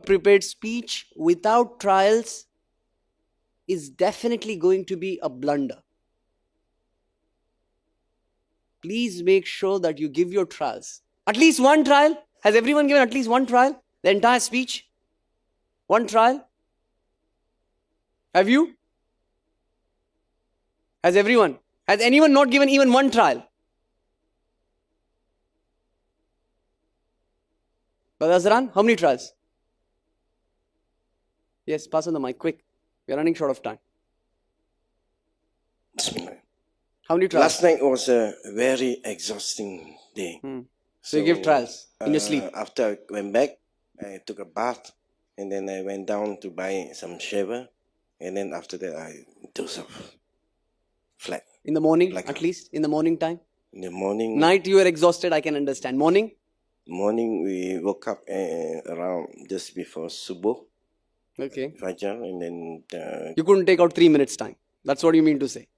prepared speech without trials is definitely going to be a blunder. Please make sure that you give your trials. At least one trial. Has everyone given at least one trial? The entire speech? One trial? Have you? Has everyone? Has anyone not given even one trial? Brother Azran, how many trials? Yes, pass on the mic, quick. We are running short of time. How many trials? Last night was a very exhausting day. So you give trials in your sleep? After I went back, I took a bath, and then I went down to buy some shaver, and then after that I dozed off flat. In the morning, Like at least? In the morning time? In the morning. Night you were exhausted, I can understand. Morning? Morning we woke up around just before Subuh, Okay. Fajr, and then You couldn't take out 3 minutes time. That's what you mean to say.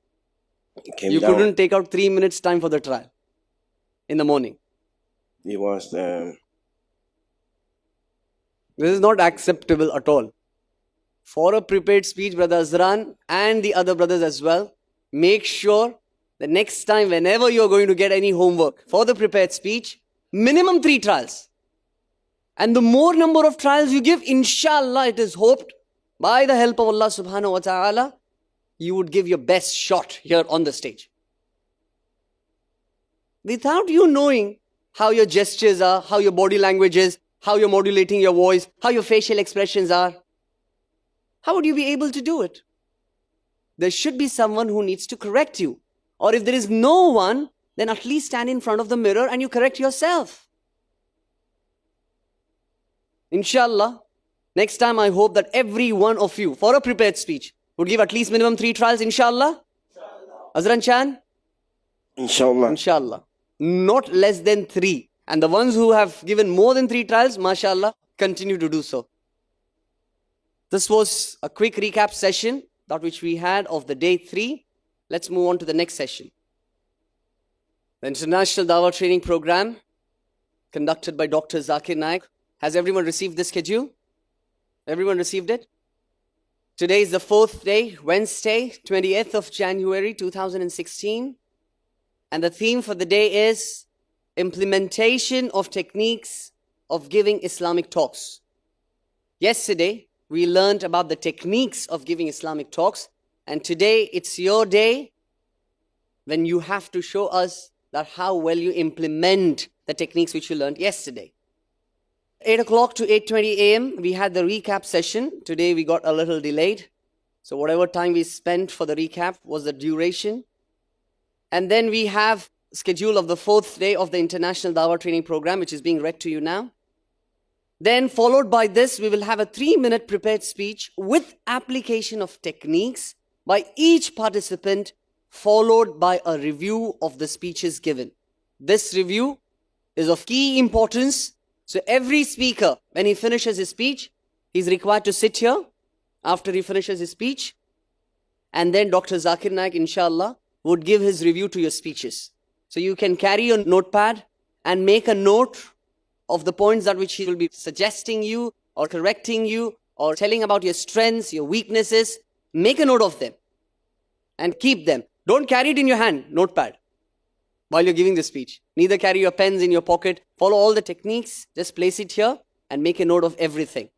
came You down. couldn't take out 3 minutes time for the trial in the morning. It was This is not acceptable at all. For a prepared speech, Brother Azran and the other brothers as well, make sure the next time whenever you're going to get any homework for the prepared speech, minimum 3 trials. And the more number of trials you give, inshallah, it is hoped, by the help of Allah subhanahu wa ta'ala, you would give your best shot here on the stage. Without you knowing how your gestures are, how your body language is, how you're modulating your voice, how your facial expressions are, how would you be able to do it? There should be someone who needs to correct you. Or if there is no one, then at least stand in front of the mirror and you correct yourself. Inshallah, next time I hope that every one of you, for a prepared speech, would give at least minimum 3 trials, inshallah. Azran Chan? inshallah. Inshallah. Not less than 3. And the ones who have given more than 3 trials, mashallah, continue to do so. This was a quick recap session, that which we had of the day 3. Let's move on to the next session. The International Dawah Training Program, conducted by Dr. Zakir Naik. Has everyone received this schedule? Everyone received it? Today is the 4th day, Wednesday, 28th of January 2016. And the theme for the day is implementation of techniques of giving Islamic talks. Yesterday, we learned about the techniques of giving Islamic talks. And today, it's your day when you have to show us that how well you implement the techniques which you learned yesterday. 8 o'clock to 8:20 a.m., we had the recap session. Today, we got a little delayed. So whatever time we spent for the recap was the duration. And then we have schedule of the 4th day of the International Dawah Training Program, which is being read to you now. Then followed by this, we will have a 3-minute prepared speech with application of techniques by each participant, followed by a review of the speeches given. This review is of key importance. So every speaker, when he finishes his speech, he's required to sit here after he finishes his speech. And then Dr. Zakir Naik, inshallah, would give his review to your speeches. So you can carry your notepad and make a note of the points that which he will be suggesting you or correcting you or telling about your strengths, your weaknesses. Make a note of them and keep them. Don't carry it in your hand, notepad, while you're giving the speech. Neither carry your pens in your pocket. Follow all the techniques. Just place it here and make a note of everything.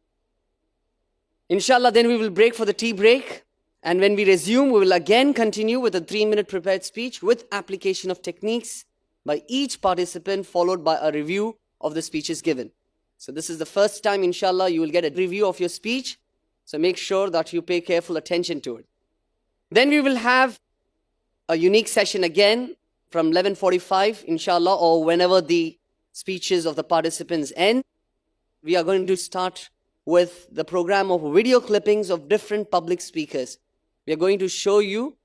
Inshallah, then we will break for the tea break. And when we resume, we will again continue with a 3-minute prepared speech with application of techniques by each participant, followed by a review of the speeches given. So this is the first time, inshallah, you will get a review of your speech. So make sure that you pay careful attention to it. Then we will have a unique session again from 11:45, inshallah, or whenever the speeches of the participants end. We are going to start with the program of video clippings of different public speakers. We are going to show you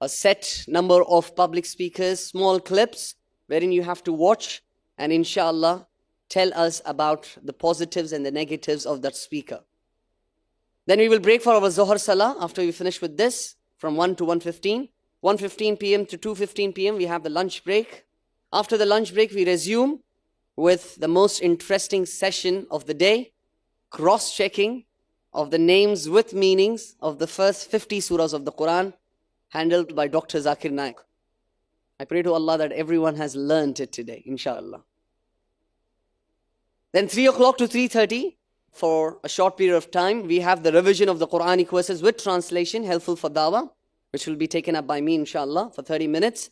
a set number of public speakers, small clips, wherein you have to watch and inshallah tell us about the positives and the negatives of that speaker. Then we will break for our Zohar Salah after we finish with this from 1 to 1:15. 1:15 p.m. to 2:15 p.m. we have the lunch break. After the lunch break, we resume with the most interesting session of the day, cross-checking of the names with meanings of the first 50 surahs of the Quran, handled by Dr. Zakir Naik. I pray to Allah that everyone has learnt it today, inshallah. Then 3 o'clock to 3:30, for a short period of time, we have the revision of the Quranic verses with translation, helpful for dawah, which will be taken up by me, inshallah, for 30 minutes.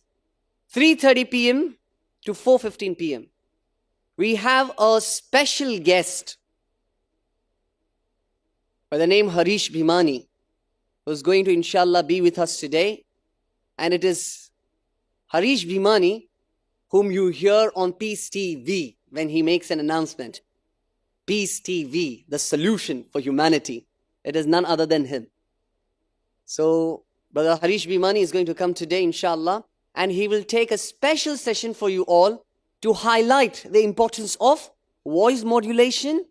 3:30 p.m. to 4:15 p.m. We have a special guest by the name Harish Bhimani, who's going to, inshallah, be with us today. And it is Harish Bhimani whom you hear on Peace TV when he makes an announcement. Peace TV, the solution for humanity. It is none other than him. So, Brother Harish Bhimani is going to come today, inshallah, and he will take a special session for you all to highlight the importance of voice modulation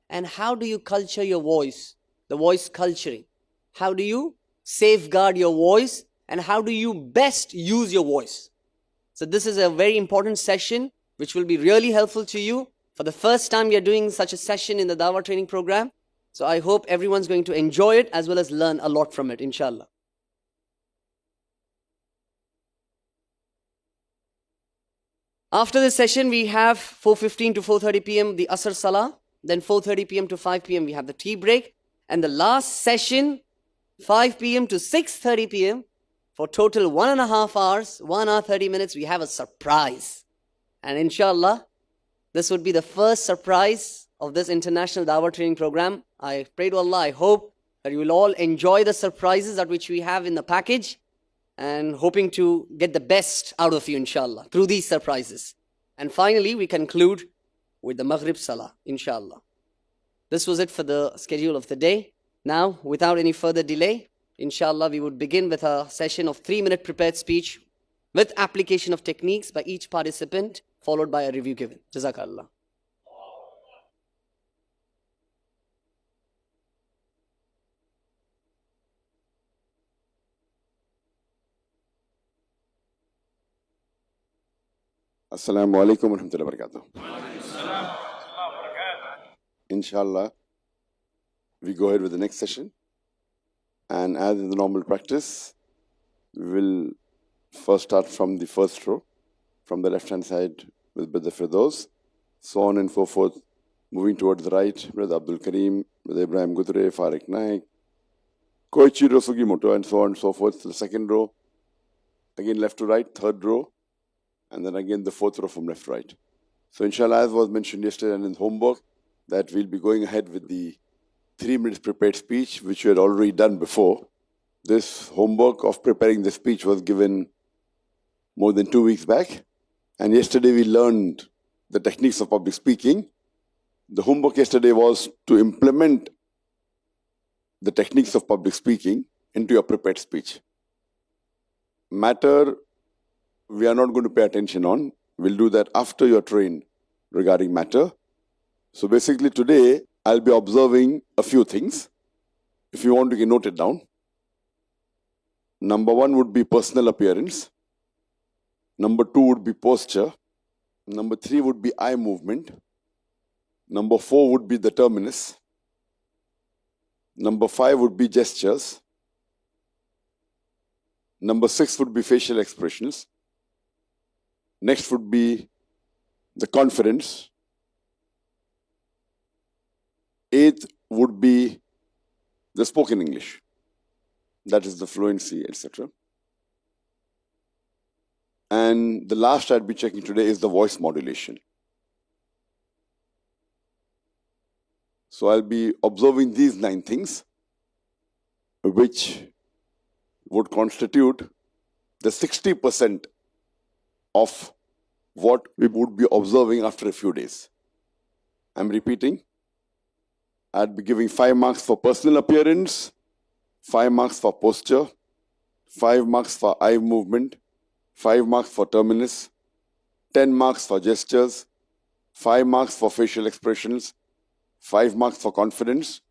and how do you culture your voice, the voice culturing. How do you safeguard your voice and how do you best use your voice? So this is a very important session which will be really helpful to you. For the first time we are doing such a session in the Dawah training program. So I hope everyone's going to enjoy it as well as learn a lot from it, inshallah. After this session, we have 4:15 to 4:30 p.m. the Asr Salah. Then 4:30 p.m. to 5 p.m. we have the tea break. And the last session, 5 p.m. to 6:30 p.m. for total 1.5 hours, 1 hour 30 minutes, we have a surprise. And inshallah, this would be the first surprise of this international Dawah training program. I pray to Allah, I hope that you will all enjoy the surprises that which we have in the package and hoping to get the best out of you, inshallah, through these surprises. And finally, we conclude with the Maghrib Salah, inshallah. This was it for the schedule of the day. Now, without any further delay, inshallah, we would begin with a session of 3-minute prepared speech with application of techniques by each participant, followed by a review given. Jazakallah. Assalamu alaikum wa rahmatullahi wa barakatuh. Inshallah, we go ahead with the next session. And as in the normal practice, we will first start from the first row, from the left-hand side with Brother Firdaus, so on and so forth, moving towards the right, Brother Abdul Kareem, Brother Ibrahim Gudre, Farik Naik, Koichiro Sugimoto, and so on and so forth. The second row, again left to right, third row, and then again the fourth row from left to right. So inshallah, as was mentioned yesterday and in homework, that we'll be going ahead with the 3 minutes prepared speech, which we had already done before. This homework of preparing the speech was given more than 2 weeks back. And yesterday we learned the techniques of public speaking. The homework yesterday was to implement the techniques of public speaking into your prepared speech. Matter we are not going to pay attention on. We'll do that after you're trained regarding matter. So basically today, I'll be observing a few things. If you want, you can note it down. Number 1 would be personal appearance. Number 2 would be posture. Number 3 would be eye movement. Number 4 would be the terminus. Number 5 would be gestures. Number 6 would be facial expressions. Next would be the confidence. 8th would be the spoken English. That is the fluency, etc. And the last I'd be checking today is the voice modulation. So I'll be observing these 9 things, which would constitute the 60% of what we would be observing after a few days. I'm repeating. I'd be giving 5 marks for personal appearance, 5 marks for posture, 5 marks for eye movement, 5 marks for terminus, 10 marks for gestures, 5 marks for facial expressions, 5 marks for confidence,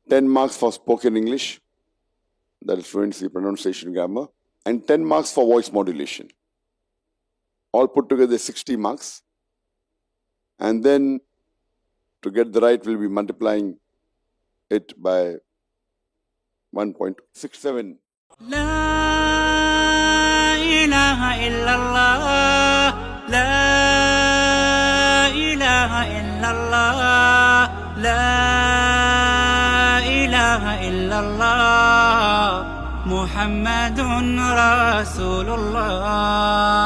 10 marks for spoken English, that is fluency, pronunciation, grammar, and 10 marks for voice modulation. All put together 60 marks. And then to get the right, we'll be multiplying it by 1.67. لا إله إلا الله لا إله إلا الله لا إله إلا الله محمد رسول الله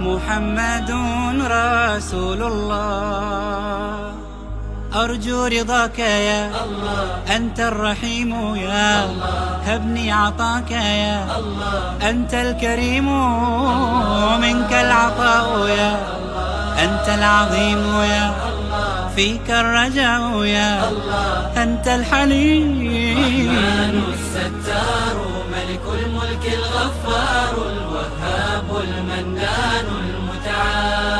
محمد رسول الله أرجو رضاك يا الله أنت الرحيم يا الله هبني عطاك يا الله أنت الكريم منك العطاء يا الله أنت العظيم يا الله فيك الرجاء يا الله أنت الحليم الرحمن الستار ملك الملك الغفار الوهاب المنان المتعال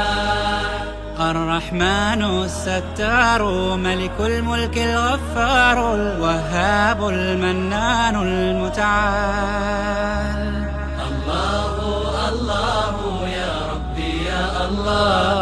الرحمن الستار ملك الملك الغفار الوهاب المنان المتعال الله الله يا ربي يا الله